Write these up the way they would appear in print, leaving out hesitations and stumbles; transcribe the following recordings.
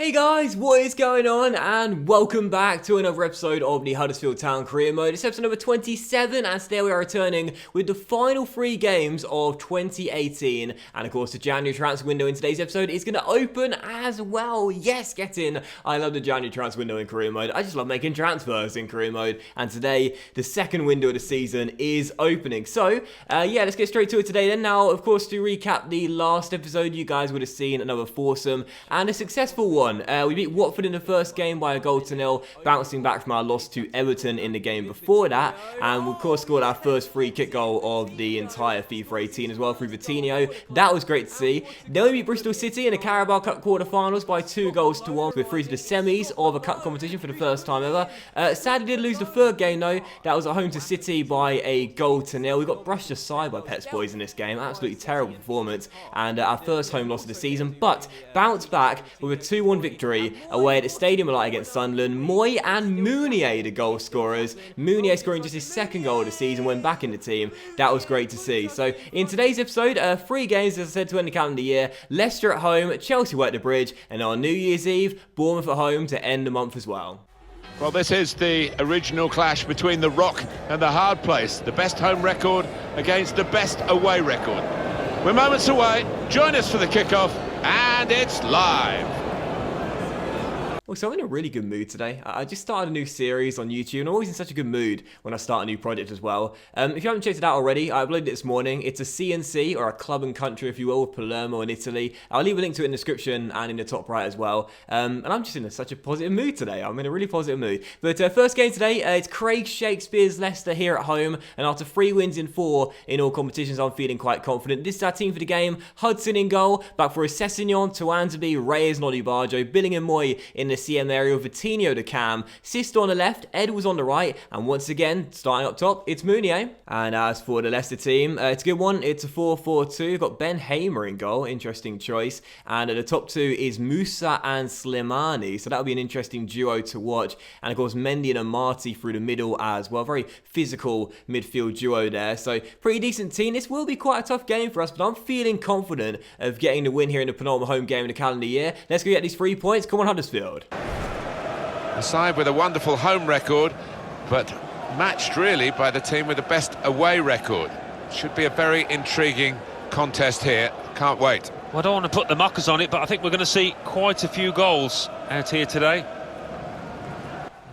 Hey guys, what is going on? And welcome back to another episode of the Huddersfield Town Career Mode. It's episode number 27, and today we are returning with the final 3 games of 2018. And of course, the January transfer window in today's episode is going to open as well. Yes, get in. I love the January transfer window in Career Mode. I just love making transfers in Career Mode. And today, the second window of the season is opening. So, yeah, let's get straight to it today then. Now, of course, to recap the last episode, you guys would have seen another foursome and a successful one. We beat Watford in the first game by a goal to nil, bouncing back from our loss to Everton in the game before that, and we of course scored our first free kick goal of the entire FIFA 18 as well through Vitinho. That was great to see. Then we beat Bristol City in the Carabao Cup quarter-finals by 2-1. We're through to the semis of a cup competition for the first time ever. Sadly did lose the third game though. That was at home to City by a goal to nil. We got brushed aside by Pets Boys in this game. Absolutely terrible performance, and our first home loss of the season, but bounced back with a 2-1 victory away at the Stadium of Light against Sunderland. Moy and Mounier, the goal scorers. Mounier scoring just his second goal of the season when back in the team. That was great to see. So in today's episode, 3 games, as I said, to end the calendar year. Leicester at home, Chelsea away at the Bridge, and on New Year's Eve, Bournemouth at home to end the month as well. Well, this is the original clash between the rock and the hard place. The best home record against the best away record. We're moments away. Join us for the kickoff, and it's live. Well, so I'm in a really good mood today. I just started a new series on YouTube, and I'm always in such a good mood when I start a new project as well. If you haven't checked it out already, I uploaded it this morning. It's a CNC, or a club and country, if you will, with Palermo in Italy. I'll leave a link to it in the description and in the top right as well. And I'm just in such a positive mood today. I'm in a really positive mood. But first game today, it's Craig Shakespeare's Leicester here at home. And after 3 wins in 4 in all competitions, I'm feeling quite confident. This is our team for the game. Hudson in goal, back for Sessegnon, Tuanzebe, Reyes and Odibarjo, Billing and Moy in the CM area, Vitinho to Cam, Sisto on the left, Ed was on the right, and once again, starting up top, it's Mounier. And as for the Leicester team, it's a good one. It's a 4-4-2. We've got Ben Hamer in goal, interesting choice. And at the top 2 is Musa and Slimani, so that'll be an interesting duo to watch. And of course, Mendy and Amati through the middle as well. Very physical midfield duo there, so pretty decent team. This will be quite a tough game for us, but I'm feeling confident of getting the win here in the penultimate home game in the calendar year. Let's go get these 3 points. Come on, Huddersfield. A side with a wonderful home record, but matched really by the team with the best away record. Should be a very intriguing contest here. Can't wait. Well, I don't want to put the muckers on it, but I think we're going to see quite a few goals out here today.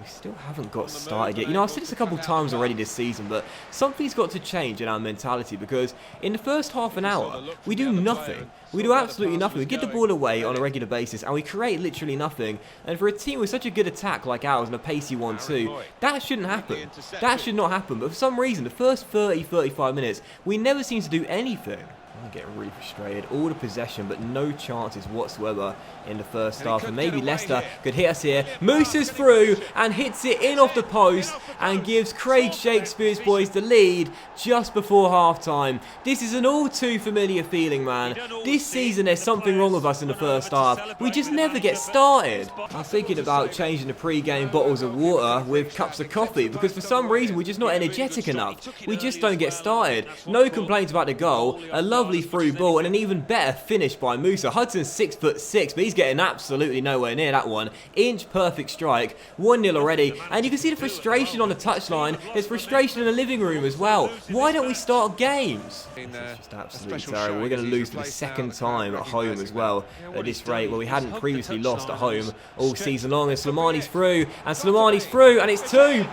We still haven't got started yet. You know, I've said this a couple of times already this season, but something's got to change in our mentality, because in the first half an hour, we do nothing. We do absolutely nothing. We get the ball away on a regular basis, and we create literally nothing. And for a team with such a good attack like ours and a pacey 1-2, that shouldn't happen. That should not happen. But for some reason, the first 30-35 minutes, we never seem to do anything. I'm getting really frustrated. All the possession, but no chances whatsoever in the first half. And maybe Leicester could hit us here. Musa's through and hits it in off the post and gives Craig Shakespeare's boys the lead just before half-time. This is an all too familiar feeling, man. This season there's something wrong with us in the first half. We just never get started. I'm thinking about changing the pre-game bottles of water with cups of coffee, because for some reason we're just not energetic enough. We just don't get started. No complaints about the goal. A lovely through ball and an even better finish by Musa. Hudson's 6'6", but he's getting absolutely nowhere near that one. Inch perfect strike. 1-0 already, and you can see the frustration on the touchline. There's frustration in the living room as well. Why don't we start games? It's just absolutely terrible. We're going to lose for the second time at home as well at this rate, where we hadn't previously lost at home all season long. And Slimani's through, and it's 2.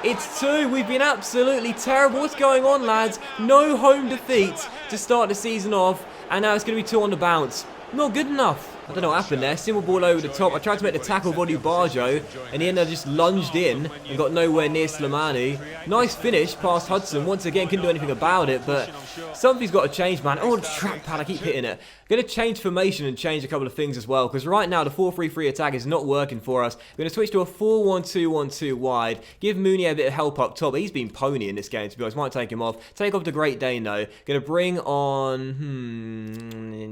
It's 2. We've been absolutely terrible. What's going on, lads? No home defeats to start the season off, and now it's going to be 2 on the bounce. Not good enough. I don't know what happened there. Simple ball over the top. I tried to make the tackle of Odibarjo, and the end I just lunged in and got nowhere near Slimani. Nice finish past Hudson. Once again, couldn't do anything about it, but something's got to change, man. Oh, the trackpad, I keep hitting it. Going to change formation and change a couple of things as well, because right now the 4-3-3 attack is not working for us. We're going to switch to a 4-1-2-1-2 wide. Give Mounier a bit of help up top. He's been pony in this game, to be honest. Might take him off. Take off the Great Dane, though. Going to bring on...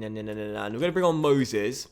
We're going to bring on Moses.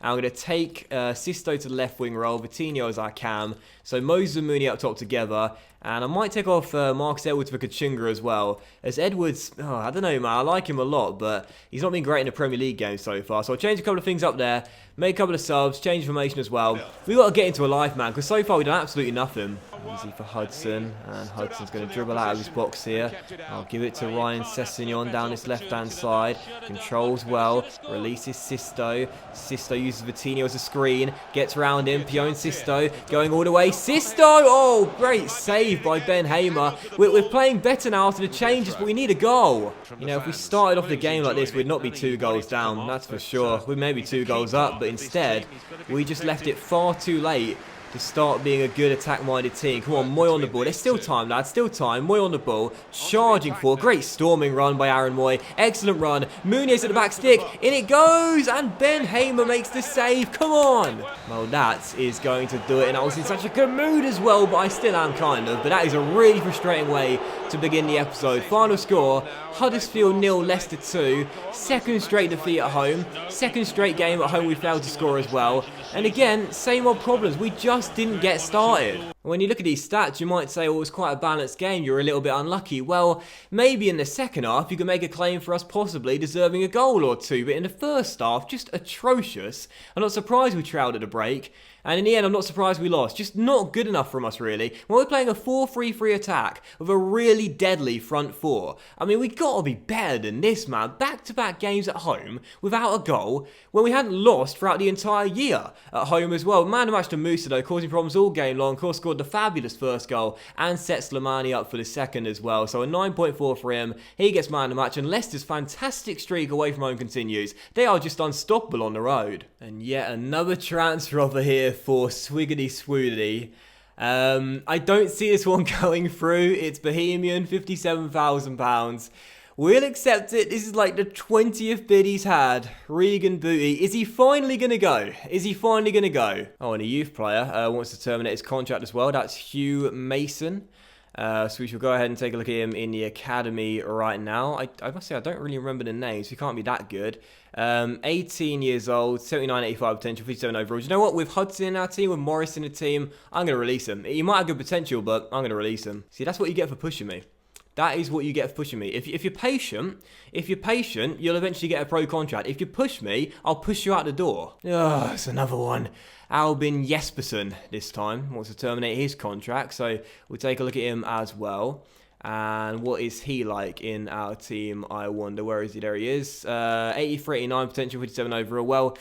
And I'm going to take Sisto to the left wing role, Vitinho as our cam. So Moses and Mooney up top together. And I might take off Marcus Edwards for Kachunga as well. As Edwards, I don't know, man. I like him a lot, but he's not been great in the Premier League game so far. So I'll change a couple of things up there. Make a couple of subs, change formation as well. We've got to get into a life, man, because so far we've done absolutely nothing. Easy for Hudson, and Hudson's going to dribble out of his box here. I'll give it to Ryan Sessegnon down this left-hand side. Controls well, releases Sisto. Sisto uses Vitinho as a screen, gets around him. Pione Sisto going all the way. Sisto! Oh, great save by Ben Hamer. We're playing better now after the changes, but we need a goal. You know, if we started off the game like this, we'd not be 2 goals down, that's for sure. We'd maybe 2 goals up, but instead, we just left it far too late to start being a good attack-minded team. Come on, Moy on the ball. There's still time, lads. Still time. Moy on the ball. Charging for. Great storming run by Aaron Moy. Excellent run. Muniz at the back stick. In it goes. And Ben Hamer makes the save. Come on. Well, that is going to do it. And I was in such a good mood as well, but I still am kind of. But that is a really frustrating way to begin the episode. Final score, Huddersfield 0, Leicester 2. Second straight defeat at home. Second straight game at home we failed to score as well. And again, same old problems. We just didn't get started. When you look at these stats, you might say, well, it was quite a balanced game. You're a little bit unlucky. Well, maybe in the second half, you could make a claim for us possibly deserving a goal or two. But in the first half, just atrocious. I'm not surprised we trailed at a break. And in the end, I'm not surprised we lost. Just not good enough from us, really. When we're playing a 4-3-3 attack with a really deadly front four, I mean, we got to be better than this, man. Back-to-back games at home without a goal when we hadn't lost throughout the entire year at home as well. Man of match to Musa, though, causing problems all game long. Of course, scored the fabulous first goal and set Slimani up for the second as well. So a 9.4 for him. He gets man of the match, and Leicester's fantastic streak away from home continues. They are just unstoppable on the road. And yet another transfer offer here for Swiggity Swoodity. I don't see this one going through. It's Bohemian, £57,000. We'll accept it. This is like the 20th bid he's had. Regan Booty. Is he finally going to go? Is he finally going to go? Oh, and a youth player wants to terminate his contract as well. That's Hugh Mason. So we shall go ahead and take a look at him in the academy right now. I must say, I don't really remember the names. He can't be that good. 18 years old, 79, 85 potential, 57 overall. You know what? With Hudson in our team, with Morris in the team, I'm going to release him. He might have good potential, but I'm going to release him. See, that's what you get for pushing me. That is what you get for pushing me. If you're patient, you'll eventually get a pro contract. If you push me, I'll push you out the door. Oh, it's another one. Albin Jespersen this time wants to terminate his contract, so we'll take a look at him as well. And what is he like in our team, I wonder? Where is he? There he is. 83, 89 potential, 57 overall. Well,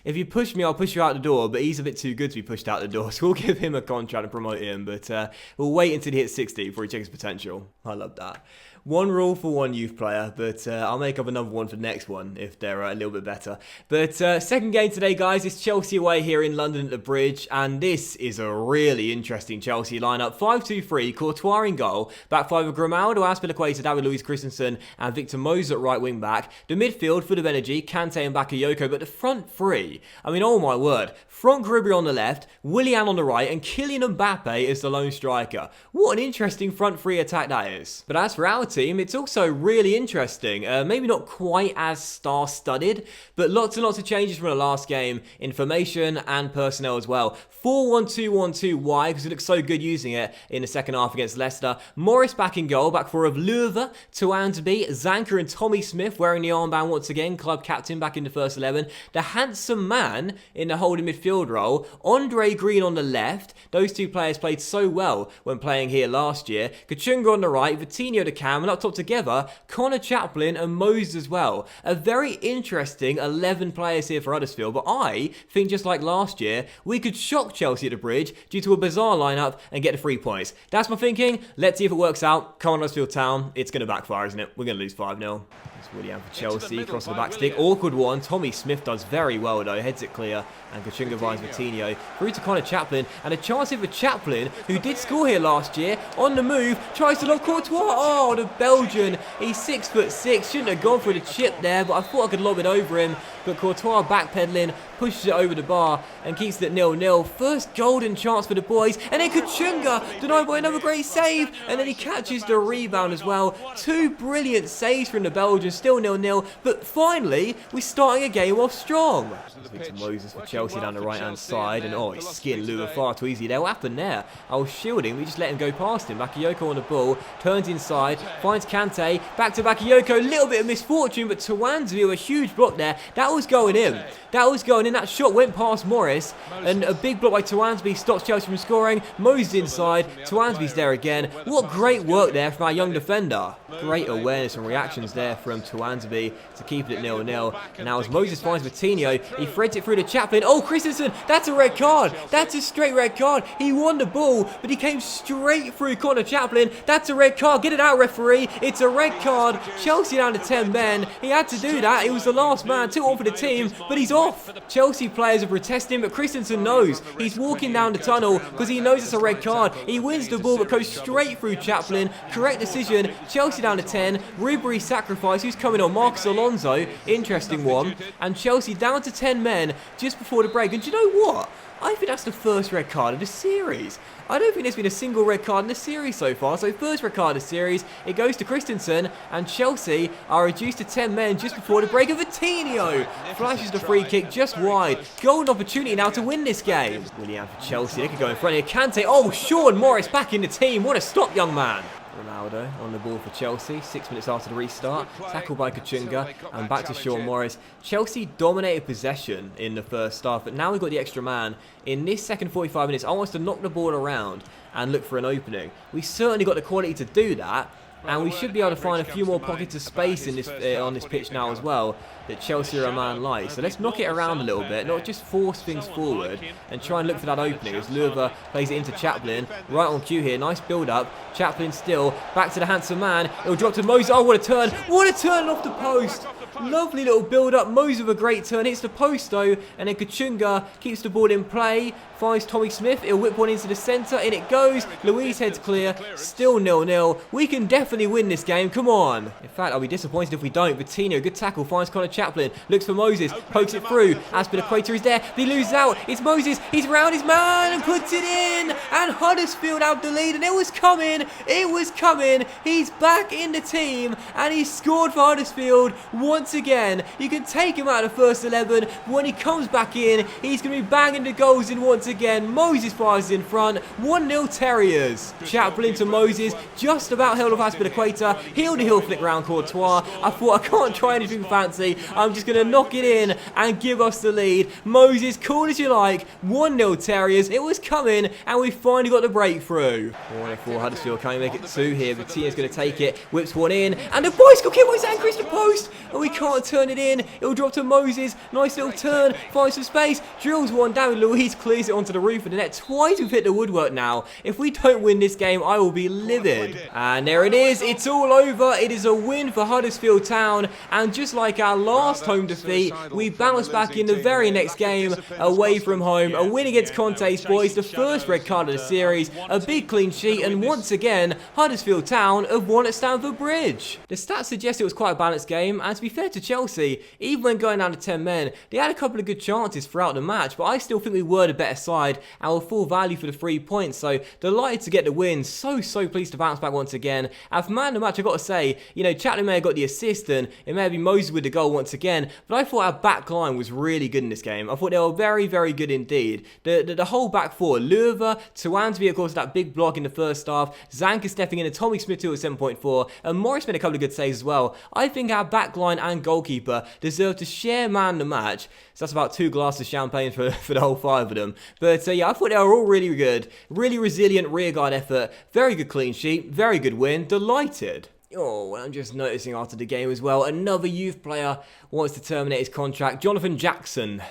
if you push me, I'll push you out the door, but he's a bit too good to be pushed out the door, so we'll give him a contract and promote him, but we'll wait until he hits 60 before he checks his potential. I love that. One rule for one youth player, but I'll make up another one for the next one if they're a little bit better. But second game today, guys, is Chelsea away here in London at the Bridge, and this is a really interesting Chelsea lineup. 5-2-3, Courtois in goal, back five of Grimaldo, Azpilicueta, David Luiz Christensen, and Victor Moses at right wing back. The midfield, full of energy, Kante and Bakayoko, but the front three, I mean, oh my word. Franck Ribéry on the left, Willian on the right, and Kylian Mbappe is the lone striker. What an interesting front three attack that is. But as for our team, it's also really interesting. Maybe not quite as star-studded, but lots and lots of changes from the last game in formation and personnel as well. 4-1-2-1-2 wide, because it looks so good using it in the second half against Leicester. Morris back in goal, back four of Löwe, Tuanzebe, Zanka and Tommy Smith wearing the armband once again, club captain back in the first 11. The handsome man in the holding midfield role, Andre Green on the left. Those two players played so well when playing here last year. Kachunga on the right, Vitinho the cam, and up top together, Connor Chaplin and Moses as well. A very interesting 11 players here for Huddersfield, but I think just like last year, we could shock Chelsea at the Bridge due to a bizarre lineup and get the 3 points. That's my thinking. Let's see if it works out. Come on, Huddersfield Town. It's going to backfire, isn't it? We're going to lose 5-0. It's Willian for Chelsea, cross the back stick. Awkward one. Tommy Smith does very well though, heads it clear. And Kachunga finds Vitinho. Through to Connor Chaplin. And a chance here for Chaplin, who did score here last year. On the move, tries to lock Courtois. Oh, the Belgian. He's 6'6". Shouldn't have gone for the chip there, but I thought I could lob it over him. But Courtois backpedaling, pushes it over the bar and keeps it 0-0. First golden chance for the boys, and then Kachunga denied by another great save, and then he catches the rebound as well. Two brilliant saves from the Belgians, still 0-0, but finally we're starting a game off strong. Victor Moses for Chelsea down the right hand side, and oh, he skinned Lua far too easy there. What happened there? I was shielding, we just let him go past him. Bakayoko on the ball, turns inside, finds Kante, back to Bakayoko, little bit of misfortune, but Tawanzvi, a huge block there. That was going in. That was going in. That shot went past Morris, and a big block by Tawanzvi stops Chelsea from scoring. Moses inside, Tawanzvi's there again. What great work there from our young defender. Great awareness and reactions there from Tawanzvi to keep it at 0-0. And now as Moses finds Vitinho, he threads it through to Chaplin. Oh, Christensen, that's a red card. That's a straight red card. He won the ball, but he came straight through Connor Chaplin. That's a red card. Get it out, referee. It's a red card. Chelsea down to 10 men. He had to do that. He was the last man. 2-1 for the team, but he's off. Chelsea players are protesting, but Christensen knows. He's walking down the tunnel because he knows it's a red card. He wins the ball, but goes straight through Chaplin. Correct decision. Chelsea down to 10. Ribery sacrifice. Who's coming on? Marcus Alonso. Interesting one. And Chelsea down to 10 men just before the break. And do you know what? I think that's the first red card of the series. I don't think there's been a single red card in the series so far. So first red card of the series, it goes to Christensen, and Chelsea are reduced to 10 men just before the break. Of Vitinho flashes the free kick just wide. Golden opportunity now to win this game. Willian for Chelsea, they could go in front here. Kante, oh, Sean Morris back in the team. What a stop, young man. Ronaldo on the ball for Chelsea, 6 minutes after the restart, tackled by Kachunga, and back to Sean Morris. Chelsea dominated possession in the first half, but now we've got the extra man. In this second 45 minutes, I want us to knock the ball around and look for an opening. We certainly got the quality to do that, and we should be able to find a few more pockets of space in this on this pitch now as well that Chelsea are a man like. So let's knock it around a little bit, not just force things forward and try and look for that opening as Leuven plays it into Chaplin. Right on cue here, nice build up. Chaplin still, back to the handsome man. It'll drop to Moses. Oh, what a turn. What a turn off the post. Lovely little build up. Moses with a great turn. Hits the post though, and then Kachunga keeps the ball in play. Finds Tommy Smith. He'll whip one into the centre. In it goes. Luis heads clear. Still 0-0. We can definitely win this game. Come on. In fact, I'll be disappointed if we don't. Vitinho, good tackle. Finds Connor Chaplin. Looks for Moses. Pokes it through. Azpilicueta is there. He loses out. It's Moses. He's round his man and puts it in. And Huddersfield out the lead. And it was coming. It was coming. He's back in the team. And he scored for Huddersfield once again. You can take him out of the first 11. But when he comes back in, he's going to be banging the goals in once again. Moses fires in front. 1-0 Terriers. Chaplin to Moses. Just about held off Azpilicueta. Heel to heel flick round Courtois. I thought I can't try anything fancy. I'm just going to knock it in and give us the lead. Moses, call as you like. 1-0 Terriers. It was coming and we finally got the breakthrough. 1-4 Huddersfield. Can we make it 2 here? Vitinho's going to take it. Whips one in. And the bicycle kick by Zankris the post. And we can't turn it in. It'll drop to Moses. Nice little turn. Finds some space. Drills one down. Luis clears it onto the roof of the net. Twice we've hit the woodwork now. If we don't win this game, I will be livid. And there it is. It's all over. It is a win for Huddersfield Town. And just like our last home defeat, we bounced back in the very next game away from home. A win against Conte's boys. The first red card of the series. A big clean sheet. And once again, Huddersfield Town have won at Stamford Bridge. The stats suggest it was quite a balanced game. And to be fair to Chelsea, even when going down to 10 men, they had a couple of good chances throughout the match. But I still think we were the better side and were full value for the 3 points. So delighted to get the win. So pleased to bounce back once again. And for man of the match, I've got to say, you know, Chaplin may have got the assist and it may have been Moses with the goal once again. But I thought our back line was really good in this game. I thought they were very, very good indeed. The whole back four, Leuven, Tawanzvi, of course, that big block in the first half. Zanka stepping in and Tommy Smith too at 7.4. And Morris made a couple of good saves as well. I think our back line and goalkeeper deserve to share man of the match. So that's about 2 glasses of champagne for the whole 5 of them. But yeah, I thought they were all really good. Really resilient rearguard effort. Very good clean sheet. Very good win. Delighted. Oh, I'm just noticing after the game as well, another youth player wants to terminate his contract. Jonathan Jackson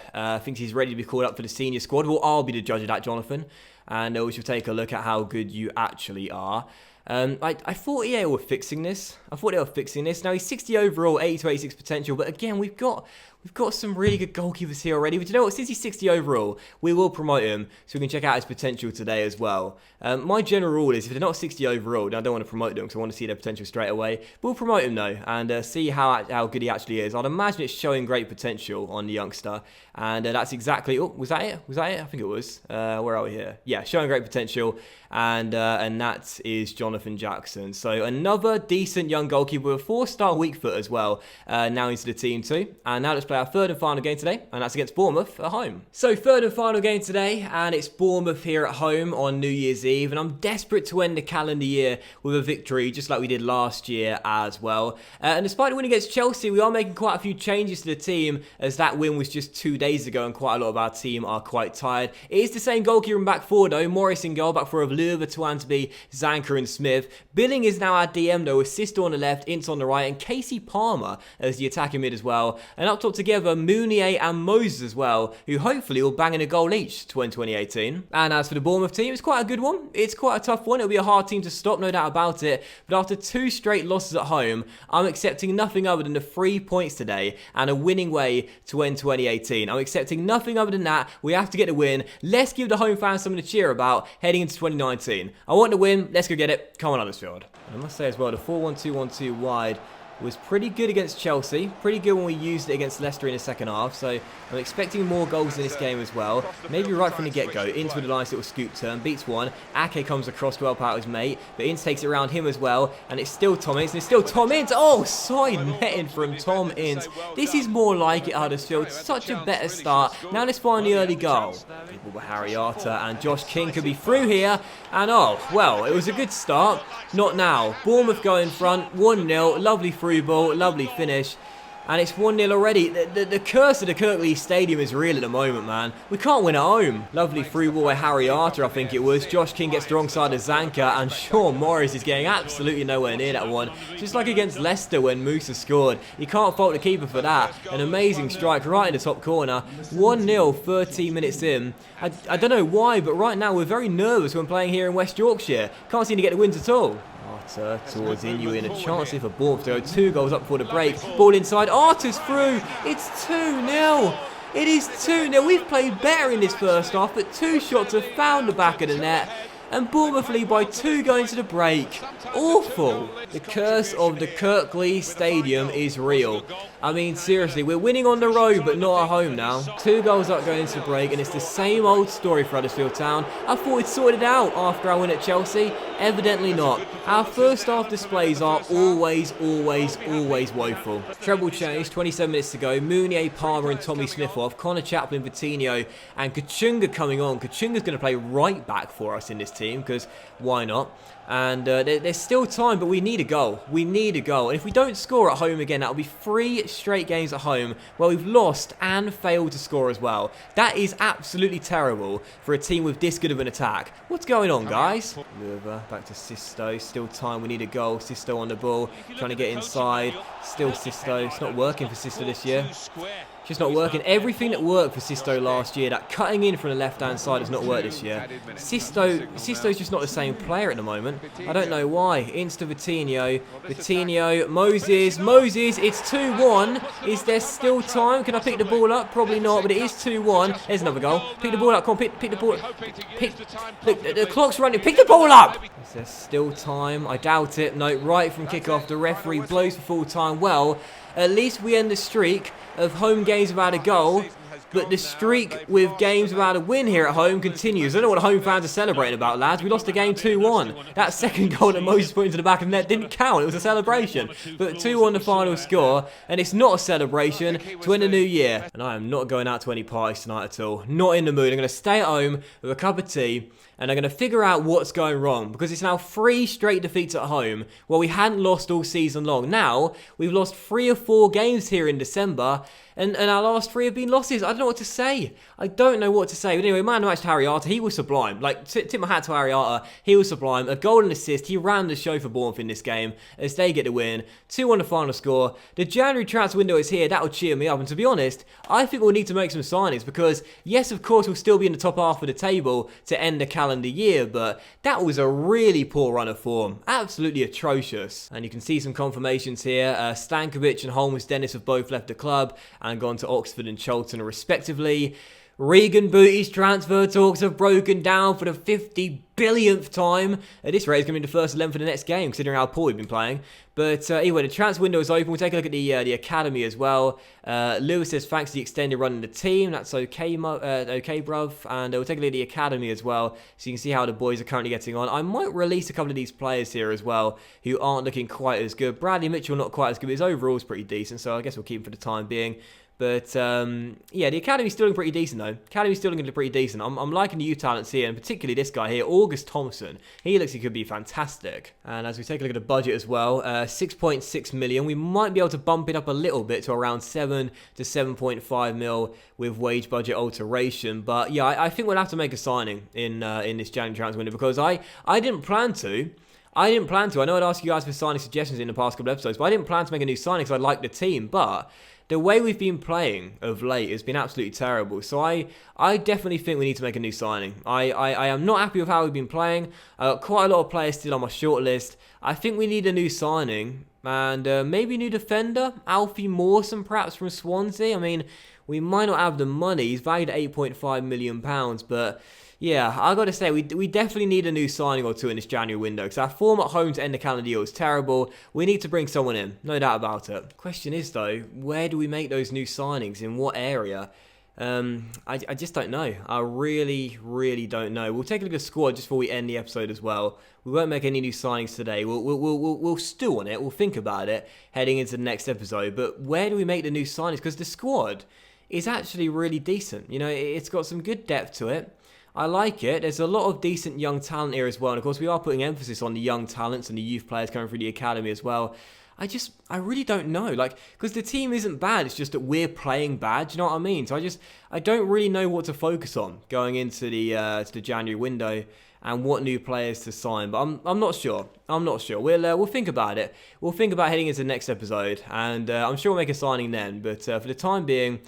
thinks he's ready to be called up for the senior squad. Well, I'll be the judge of that, Jonathan. and we shall take a look at how good you actually are. I thought EA were fixing this. Now he's 60 overall, 80 to 86 potential, but again, we've got some really good goalkeepers here already. But you know what? Since he's 60 overall, we will promote him so we can check out his potential today as well. My general rule is if they're not 60 overall, then I don't want to promote them because I want to see their potential straight away. But we'll promote him though and see how good he actually is. I'd imagine it's showing great potential on the youngster, and that's exactly. Oh, was that it? I think it was. Where are we here? Yeah, showing great potential, and that is Jonathan Jackson. So another decent young goalkeeper with a 4-star weak foot as well. Now into the team too, and now let's play our third and final game today, and that's against Bournemouth at home. So third and final game today, and it's Bournemouth here at home on New Year's Eve, and I'm desperate to end the calendar year with a victory, just like we did last year as well. And despite the win against Chelsea, we are making quite a few changes to the team, as that win was just 2 days ago, and quite a lot of our team are quite tired. It is the same goalkeeper back forward though, Morris in goal, back for of Löwe, Twansby, Zanka and Smith. Billing is now our DM though, with Sisto on the left, Ince on the right, and Casey Palmer as the attacking mid as well. And up top together, Mounier and Moses as well, who hopefully will bang in a goal each to win 2018. And as for the Bournemouth team, it's quite a good one. It's quite a tough one. It'll be a hard team to stop, no doubt about it. But after 2 straight losses at home, I'm accepting nothing other than the 3 points today and a winning way to end 2018. I'm accepting nothing other than that. We have to get the win. Let's give the home fans something to cheer about heading into 2019. I want the win. Let's go get it. Come on, Huddersfield. I must say as well, the 4-1-2-1-2 wide was pretty good against Chelsea, pretty good when we used it against Leicester in the second half, so I'm expecting more goals in this game as well. Maybe right from the get-go, Ince with a nice little scoop turn, beats one, Ake comes across to help out his mate, but Ince takes it around him as well, and it's still Tom Ince, and it's still Tom Ince. Oh, side netting from Tom Ince. This is more like it, Huddersfield, such a better start. Now let's find the early goal. People with Harry Arter, and Josh King could be through here, and oh, well, it was a good start. Not now. Bournemouth go in front, 1-0, lovely through ball, lovely finish, and it's 1-0 already. The curse of the Kirklees Stadium is real at the moment, man. We can't win at home. Lovely through ball by Harry Arter, I think it was. Josh King gets the wrong side of Zanka, and Sean Morris is getting absolutely nowhere near that one. Just like against Leicester when Musa scored. You can't fault the keeper for that. An amazing strike right in the top corner. 1-0, 13 minutes in. I don't know why, but right now we're very nervous when playing here in West Yorkshire. Can't seem to get the wins at all. Arter towards Inu, a chance here for Bournemouth to go 2 goals up before the break. Ball inside, Arter's through. It's 2-0. It is 2-0. We've played better in this first half, but 2 shots have found the back of the net. And Bournemouth lead by 2 going to the break. Awful. The curse of the Kirklees Stadium is real. I mean, seriously, we're winning on the road, but not at home now. 2 goals up going into the break, and it's the same old story for Huddersfield Town. I thought we'd sorted it out after our win at Chelsea. Evidently not. Our first half displays are always woeful. Treble change, 27 minutes to go. Mounier, Palmer and Tommy Smith off. Connor Chaplin, Vitinho and Kachunga coming on. Kachunga's going to play right back for us in this team, because why not? And there's still time, but we need a goal. We need a goal. And if we don't score at home again, that'll be 3 straight games at home where we've lost and failed to score as well. That is absolutely terrible for a team with this good of an attack. What's going on, guys? Löwe, back to Sisto. Still time. We need a goal. Sisto on the ball, trying to get inside. Still Sisto. It's not working for Sisto this year. Just not working. Everything that worked for Sisto last year, that cutting in from the left-hand side, has not worked this year. Sisto's just not the same player at the moment. I don't know why. Insta Vitinho, Moses, it's 2-1. Is there still time? Can I pick the ball up? Probably not, but it is 2-1. There's another goal. Pick the ball up. Come on, pick the ball up. Look, the clock's running. Pick the ball up! Is there still time? I doubt it. No, right from kickoff, the referee blows for full time. Well, at least we end the streak of home games without a goal, but the streak with games without a win here at home continues. I don't know what the home fans are celebrating about, lads. We lost the game 2-1. That second goal that Moses put into the back of the net didn't count. It was a celebration. But 2-1 the final score, and it's not a celebration to end the new year. And I am not going out to any parties tonight at all. Not in the mood. I'm going to stay at home with a cup of tea, and I'm going to figure out what's going wrong, because it's now 3 straight defeats at home, where we hadn't lost all season long. Now, we've lost 3 or 4 games here in December, and our last 3 have been losses. I don't know what to say. I don't know what to say. But anyway, man of the match to Harry Arter, he was sublime. Like, tip my hat to Harry Arter, he was sublime. A goal and assist, he ran the show for Bournemouth in this game as they get the win. 2-1 the final score. The January transfer window is here, that'll cheer me up. And to be honest, I think we'll need to make some signings because, yes, of course, we'll still be in the top half of the table to end the calendar year, but that was a really poor run of form. Absolutely atrocious. And you can see some confirmations here. Stankovic and Holmes Dennis have both left the club and gone to Oxford and Charlton respectively. Regan Booty's transfer talks have broken down for the 50 billionth time. At this rate, it's going to be the first 11 for the next game, considering how poor we've been playing. But anyway, the transfer window is open. We'll take a look at the academy as well. Lewis says, thanks to the extended run in the team. That's okay, okay, bruv. And we'll take a look at the academy as well, so you can see how the boys are currently getting on. I might release a couple of these players here as well, who aren't looking quite as good. Bradley Mitchell, not quite as good, but his overall is pretty decent, so I guess we'll keep him for the time being. But, yeah, the academy's still looking pretty decent, though. Academy's still looking pretty decent. I'm liking the youth talents here, and particularly this guy here, August Thompson. He looks like he could be fantastic. And as we take a look at the budget as well, 6.6 million. We might be able to bump it up a little bit to around 7 to 7.5 mil with wage budget alteration. But, yeah, I think we'll have to make a signing in this January transfer window because I didn't plan to. I know I'd ask you guys for signing suggestions in the past couple of episodes, but I didn't plan to make a new signing because I like the team. But the way we've been playing of late has been absolutely terrible. So I definitely think we need to make a new signing. I am not happy with how we've been playing. I've got quite a lot of players still on my shortlist. I think we need a new signing. And maybe a new defender. Alfie Mawson perhaps from Swansea. I mean, we might not have the money. He's valued at £8.5 million. But yeah, I got to say, we definitely need a new signing or two in this January window because our form at home to end the calendar year was terrible. We need to bring someone in, no doubt about it. Question is, though, where do we make those new signings? In what area? I just don't know. I really, really don't know. We'll take a look at the squad just before we end the episode as well. We won't make any new signings today. We'll stew on it. We'll think about it heading into the next episode. But where do we make the new signings? Because the squad is actually really decent. You know, it's got some good depth to it. I like it. There's a lot of decent young talent here as well. And of course, we are putting emphasis on the young talents and the youth players coming through the academy as well. I really don't know. Like, because the team isn't bad. It's just that we're playing bad. Do you know what I mean? So I don't really know what to focus on going into the January window and what new players to sign. But I'm not sure. We'll think about it. We'll think about heading into the next episode. And I'm sure we'll make a signing then. But for the time being,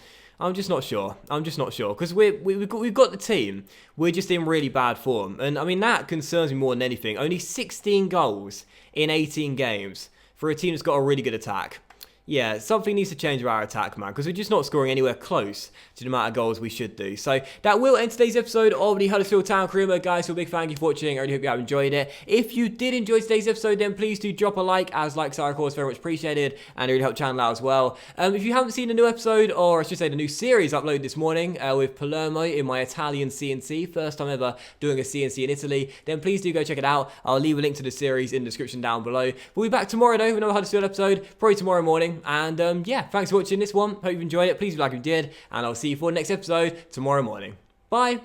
I'm just not sure. Because we've got the team. We're just in really bad form. And, I mean, that concerns me more than anything. Only 16 goals in 18 games for a team that's got a really good attack. Yeah, something needs to change with our attack, man, because we're just not scoring anywhere close to the amount of goals we should do. So that will end today's episode of the Huddersfield Town Career Mode, guys. So a big thank you for watching. I really hope you have enjoyed it. If you did enjoy today's episode, then please do drop a like, as likes are, of course, very much appreciated, and it really helps the channel out as well. If you haven't seen the new episode, or I should say the new series uploaded this morning with Palermo in my Italian CNC, first time ever doing a CNC in Italy, then please do go check it out. I'll leave a link to the series in the description down below. We'll be back tomorrow, though, with another Huddersfield episode, probably tomorrow morning, and yeah, thanks for watching this one. Hope you enjoyed it. Please like if you did, and I'll see you for the next episode tomorrow morning. Bye.